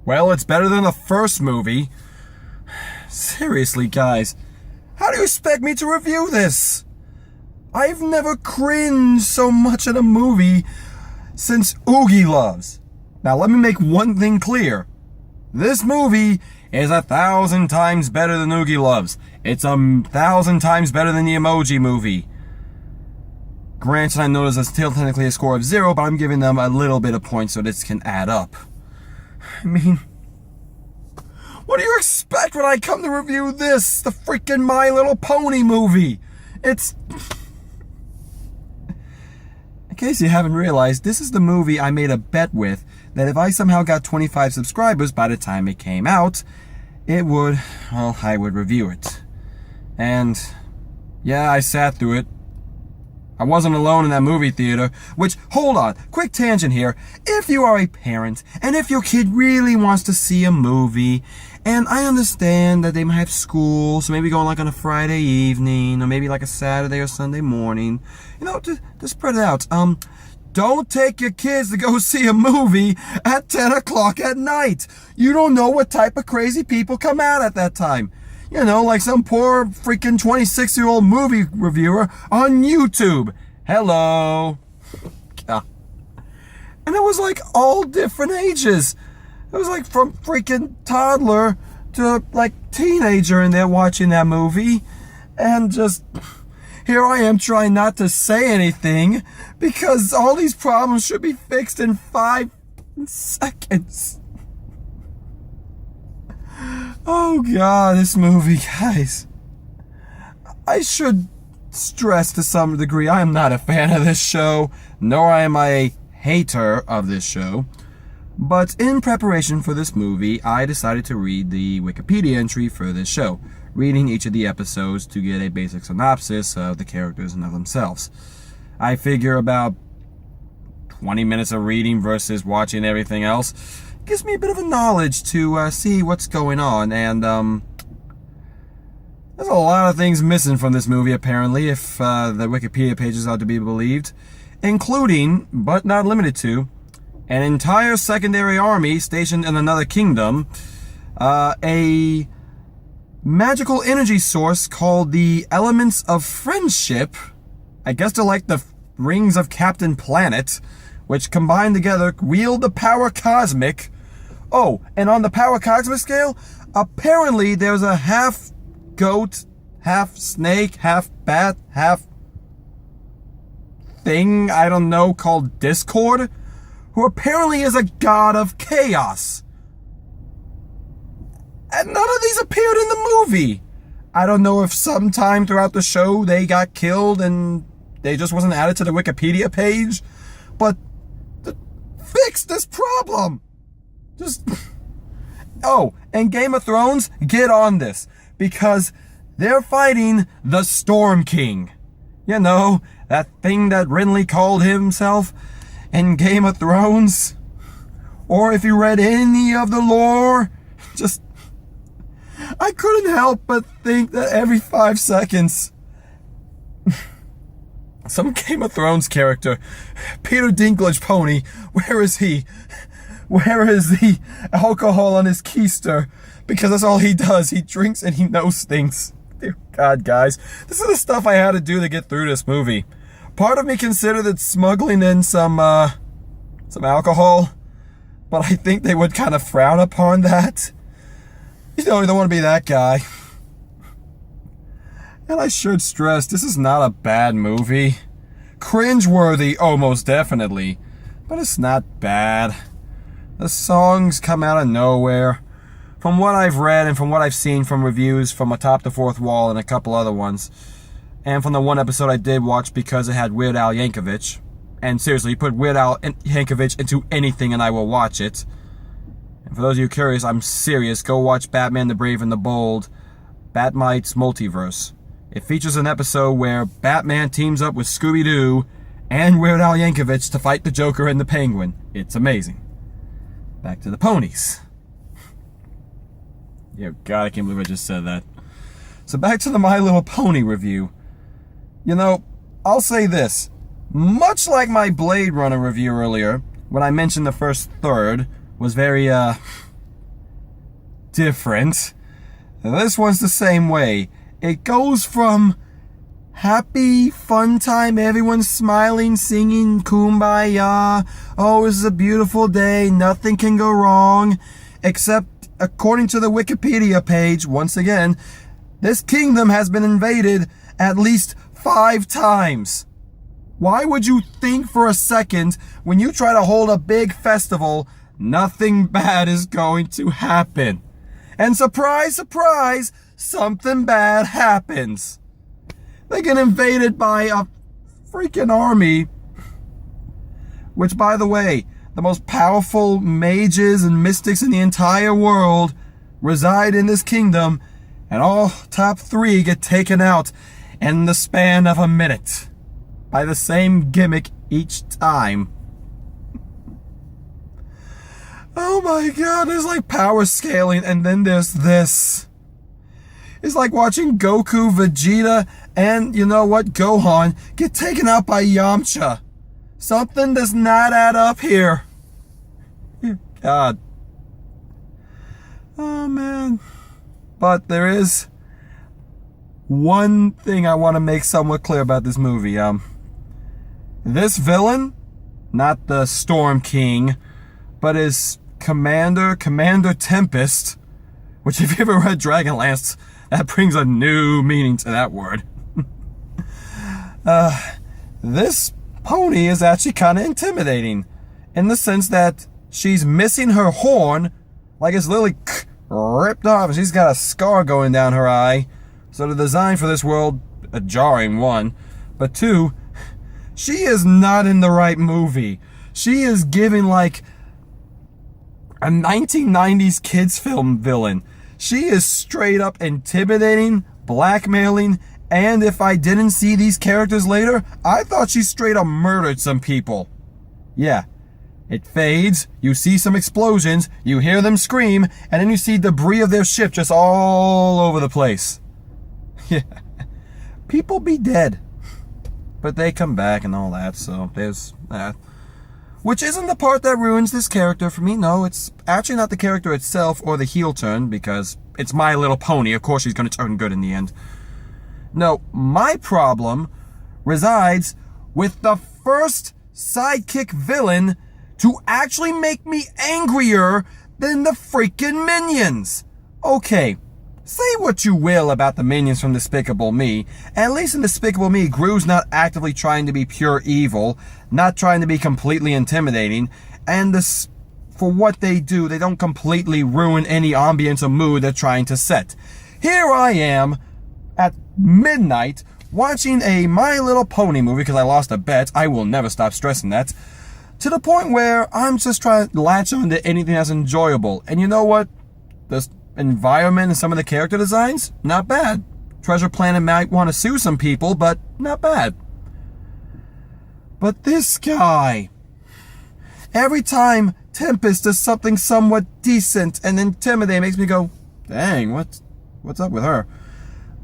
Well, it's better than the first movie. Seriously, guys, how do you expect me to review this? I've never cringed so much at a movie since Oogie Loves. Now, let me make one thing clear. This movie is 1,000 times better than Oogie Loves. It's 1,000 times better than the Emoji Movie. Granted, I know there's still technically a score of 0, but I'm giving them a little bit of points so this can add up. I mean, what do you expect when I come to review this? The freaking My Little Pony movie. It's... In case you haven't realized, this is the movie I made a bet with that if I somehow got 25 subscribers by the time it came out, I would review it. And yeah, I sat through it. I wasn't alone in that movie theater, which, hold on, quick tangent here. If you are a parent, and if your kid really wants to see a movie, and I understand that they might have school, so maybe going like on a Friday evening, or maybe like a Saturday or Sunday morning, to spread it out. Don't take your kids to go see a movie at 10 o'clock at night. You don't know what type of crazy people come out at that time. Like some poor freaking 26-year-old movie reviewer on YouTube. Hello. And it was like all different ages. It was like from freaking toddler to like teenager in there watching that movie. And just, here I am trying not to say anything because all these problems should be fixed in 5 seconds. Oh God, this movie, guys. I should stress to some degree, I am not a fan of this show, nor am I a hater of this show. But in preparation for this movie, I decided to read the Wikipedia entry for this show, reading each of the episodes to get a basic synopsis of the characters and of themselves. I figure about 20 minutes of reading versus watching everything else gives me a bit of a knowledge to see what's going on, and there's a lot of things missing from this movie apparently, if the Wikipedia pages are to be believed, including, but not limited to, an entire secondary army stationed in another kingdom, a magical energy source called the Elements of Friendship. I guess they're like the rings of Captain Planet, which combined together wield the power cosmic. Oh, and on the power cosmic scale, apparently there's a half goat, half snake, half bat, half thing, I don't know, called Discord, who apparently is a god of chaos. And none of these appeared in the movie. I don't know if sometime throughout the show they got killed and they just wasn't added to the Wikipedia page, but fix this problem. Just, oh, and Game of Thrones, get on this, because they're fighting the Storm King. That thing that Renly called himself in Game of Thrones. Or if you read any of the lore, just, I couldn't help but think that every 5 seconds, some Game of Thrones character, Peter Dinklage pony, where is he? Where is the alcohol on his keister? Because that's all he does. He drinks and he knows things. Dear God, guys. This is the stuff I had to do to get through this movie. Part of me considered it smuggling in some alcohol, but I think they would kind of frown upon that. You don't want to be that guy. And I should stress, this is not a bad movie. Cringeworthy, oh, most definitely. But it's not bad. The songs come out of nowhere. From what I've read and from what I've seen from reviews from Atop the Fourth Wall and a couple other ones, and from the one episode I did watch because it had Weird Al Yankovic, and seriously, you put Weird Al Yankovic into anything and I will watch it. And for those of you curious, I'm serious, go watch Batman the Brave and the Bold, Batmite's Multiverse. It features an episode where Batman teams up with Scooby-Doo and Weird Al Yankovic to fight the Joker and the Penguin. It's amazing. Back to the ponies. Yeah, God, I can't believe I just said that. So back to the My Little Pony review. I'll say this. Much like my Blade Runner review earlier, when I mentioned the first third was very, different. This one's the same way. It goes from happy, fun time, everyone's smiling, singing kumbaya. Oh, this is a beautiful day, nothing can go wrong. Except, according to the Wikipedia page, once again, this kingdom has been invaded at least 5 times. Why would you think for a second, when you try to hold a big festival, nothing bad is going to happen? And surprise, surprise, something bad happens. They get invaded by a freaking army. Which, by the way, the most powerful mages and mystics in the entire world reside in this kingdom. And all top 3 get taken out in the span of a minute. By the same gimmick each time. Oh my god, there's like power scaling, and then there's this. It's like watching Goku, Vegeta, and you know what, Gohan get taken out by Yamcha. Something does not add up here. God. Oh man. But there is one thing I want to make somewhat clear about this movie. This villain, not the Storm King, but his Commander Tempest, which if you ever read Dragonlance, that brings a new meaning to that word. This pony is actually kind of intimidating, in the sense that she's missing her horn, like it's literally ripped off, and she's got a scar going down her eye. So the design for this world, a jarring one, but 2, she is not in the right movie. She is giving like a 1990s kids film villain. She is straight up intimidating, blackmailing, and if I didn't see these characters later, I thought she straight up murdered some people. Yeah. It fades, you see some explosions, you hear them scream, and then you see debris of their ship just all over the place. Yeah. People be dead. But they come back and all that, so there's that. Which isn't the part that ruins this character for me. No, it's actually not the character itself or the heel turn, because it's My Little Pony. Of course she's going to turn good in the end. No, my problem resides with the first sidekick villain to actually make me angrier than the freaking minions. Okay, say what you will about the minions from Despicable Me. At least in Despicable Me, Gru's not actively trying to be pure evil, not trying to be completely intimidating, and this, for what they do, they don't completely ruin any ambience or mood they're trying to set. Here I am, at midnight, watching a My Little Pony movie because I lost a bet. I will never stop stressing that. To the point where I'm just trying to latch on to anything that's enjoyable. And you know what? The environment and some of the character designs, not bad. Treasure Planet might want to sue some people, but not bad. But this guy, every time Tempest does something somewhat decent and intimidating, makes me go, dang, what's up with her?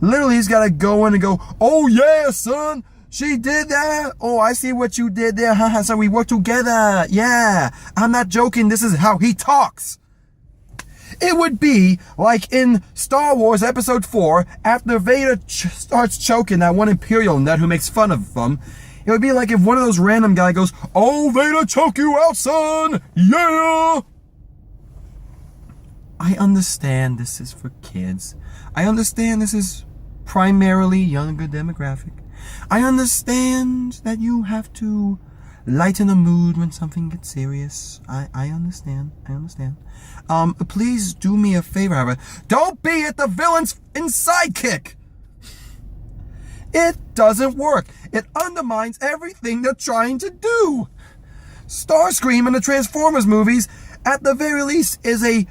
Literally, he's got to go in and go, oh yeah, son, she did that. Oh, I see what you did there. Haha, so we work together. Yeah, I'm not joking. This is how he talks. It would be like in Star Wars Episode 4, after Vader starts choking that one Imperial nut who makes fun of him. It would be like if one of those random guy goes, oh, Vader, choke you out, son. Yeah. I understand this is for kids. I understand this is primarily younger demographic. I understand that you have to lighten the mood when something gets serious. I understand. Please do me a favor, however. Don't be at the villain's sidekick. It doesn't work. It undermines everything they're trying to do. Starscream in the Transformers movies, at the very least, is a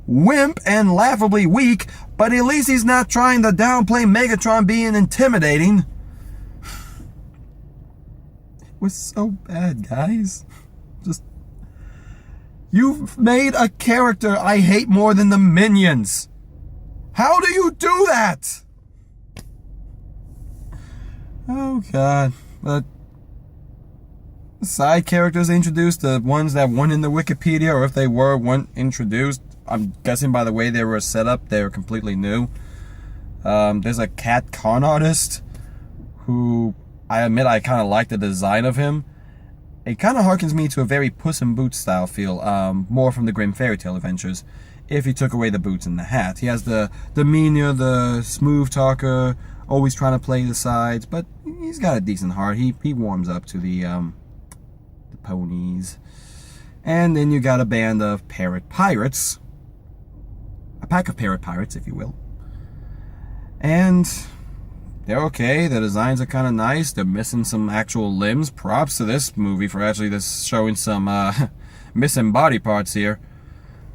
wimp and laughably weak, but at least he's not trying to downplay Megatron being intimidating. It was so bad, guys. You've made a character I hate more than the minions. How do you do that? Oh god. But side characters introduced, the ones that weren't in the Wikipedia, or if they weren't introduced, I'm guessing by the way they were set up, they were completely new. There's a cat con artist who I admit I kind of like the design of him. It kind of harkens me to a very Puss in Boots style feel, more from the Grimm fairy tale adventures, if he took away the boots and the hat. He has the demeanor, the smooth talker, always trying to play the sides, but he's got a decent heart. He warms up to the ponies. And then you got a band of parrot pirates. A pack of parrot pirates, if you will. And they're okay. The designs are kind of nice. They're missing some actual limbs. Props to this movie for actually this showing some missing body parts here.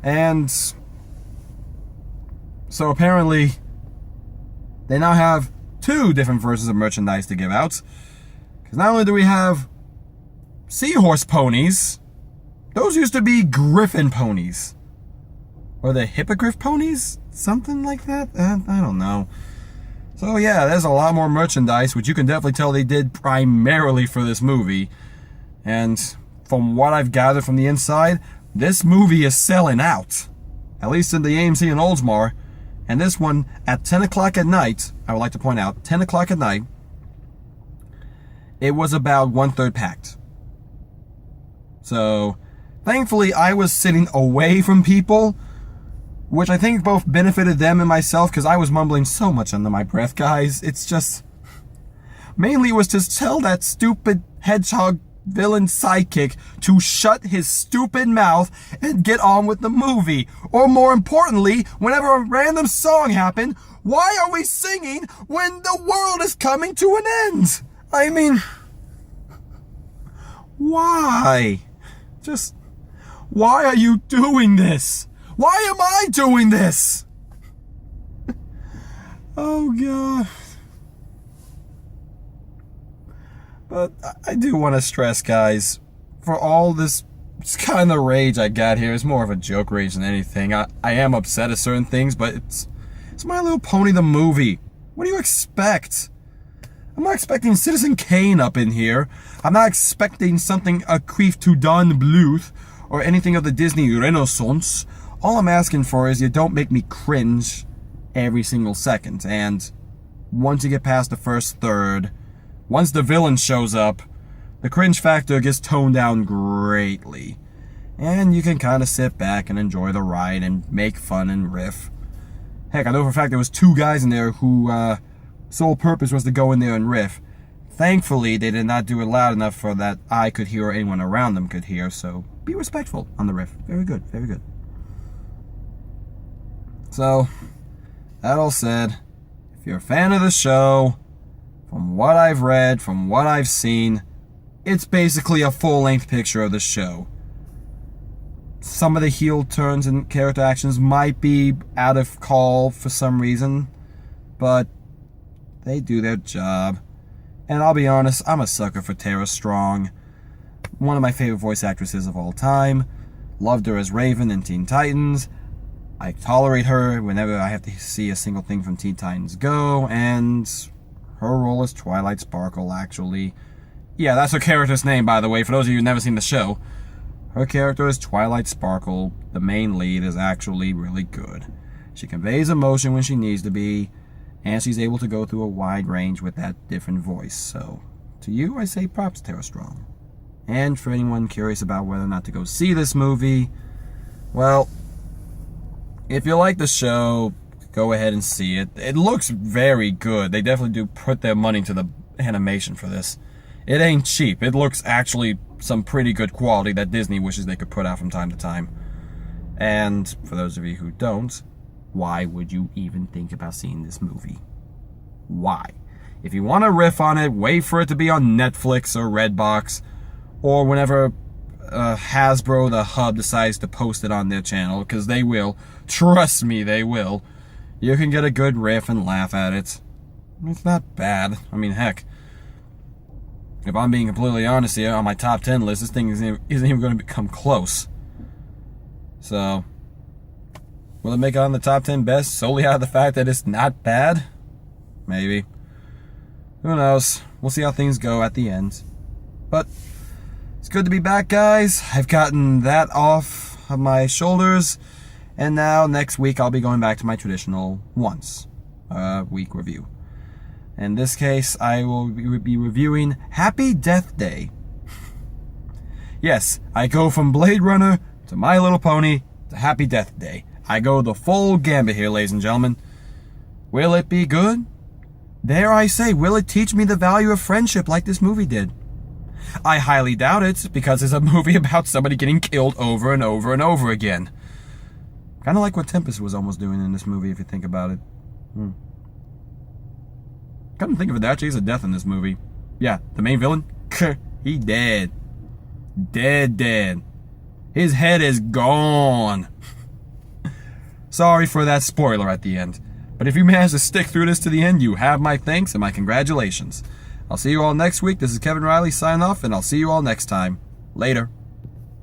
And so apparently they now have 2 different versions of merchandise to give out. Because not only do we have seahorse ponies, those used to be griffin ponies. Or the hippogriff ponies? Something like that? I don't know. So yeah, there's a lot more merchandise, which you can definitely tell they did primarily for this movie. And from what I've gathered from the inside, this movie is selling out. At least in the AMC in Oldsmar. And this one, at 10 o'clock at night, I would like to point out, 10 o'clock at night, it was about 1/3 packed. So, thankfully, I was sitting away from people, which I think both benefited them and myself, because I was mumbling so much under my breath, guys. It's just... Mainly it was to tell that stupid hedgehog villain sidekick to shut his stupid mouth and get on with the movie. Or more importantly, whenever a random song happened, why are we singing when the world is coming to an end? I mean... Why? Just... Why are you doing this? Why am I doing this? Oh, God. But I do want to stress, guys, for all this kind of rage I got here, it's more of a joke rage than anything. I am upset at certain things, but it's My Little Pony the movie. What do you expect? I'm not expecting Citizen Kane up in here. I'm not expecting something aquief to Don Bluth or anything of the Disney Renaissance. All I'm asking for is you don't make me cringe every single second. And once you get past the first third, once the villain shows up, the cringe factor gets toned down greatly. And you can kind of sit back and enjoy the ride and make fun and riff. Heck, I know for a fact there was 2 guys in there who sole purpose was to go in there and riff. Thankfully, they did not do it loud enough for that I could hear or anyone around them could hear, so be respectful on the riff. Very good, very good. So, that all said, if you're a fan of the show, from what I've read, from what I've seen, it's basically a full-length picture of the show. Some of the heel turns and character actions might be out of call for some reason, but they do their job. And I'll be honest, I'm a sucker for Tara Strong. One of my favorite voice actresses of all time. Loved her as Raven in Teen Titans. I tolerate her whenever I have to see a single thing from Teen Titans Go, and her role as Twilight Sparkle, actually. Yeah, that's her character's name, by the way, for those of you who've never seen the show. Her character is Twilight Sparkle. The main lead is actually really good. She conveys emotion when she needs to be, and she's able to go through a wide range with that different voice. So, to you, I say props, Tara Strong. And for anyone curious about whether or not to go see this movie, well, if you like the show, go ahead and see it. It looks very good. They definitely do put their money into the animation for this. It ain't cheap. It looks actually some pretty good quality that Disney wishes they could put out from time to time. And for those of you who don't, why would you even think about seeing this movie? Why? If you want to riff on it, wait for it to be on Netflix or Redbox, or whenever Hasbro, the hub, decides to post it on their channel, because they will. Trust me, they will. You can get a good riff and laugh at it. It's not bad. I mean, heck, if I'm being completely honest here, on my top 10 list, this thing isn't even going to come close. So, will it make it on the top 10 best solely out of the fact that it's not bad? Maybe. Who knows? We'll see how things go at the end. But it's good to be back, guys. I've gotten that off of my shoulders, And now, next week, I'll be going back to my traditional once a week review. In this case, I will be reviewing Happy Death Day. Yes, I go from Blade Runner to My Little Pony to Happy Death Day. I go the full gambit here, ladies and gentlemen. Will it be good? Dare I say, will it teach me the value of friendship like this movie did? I highly doubt it, because it's a movie about somebody getting killed over and over and over again. Kind of like what Tempest was almost doing in this movie, if you think about it. Come to think of it, there actually is a death in this movie. Yeah, the main villain, he dead. Dead. His head is gone. Sorry for that spoiler at the end. But if you manage to stick through this to the end, you have my thanks and my congratulations. I'll see you all next week. This is Kevin Riley signing off, and I'll see you all next time. Later.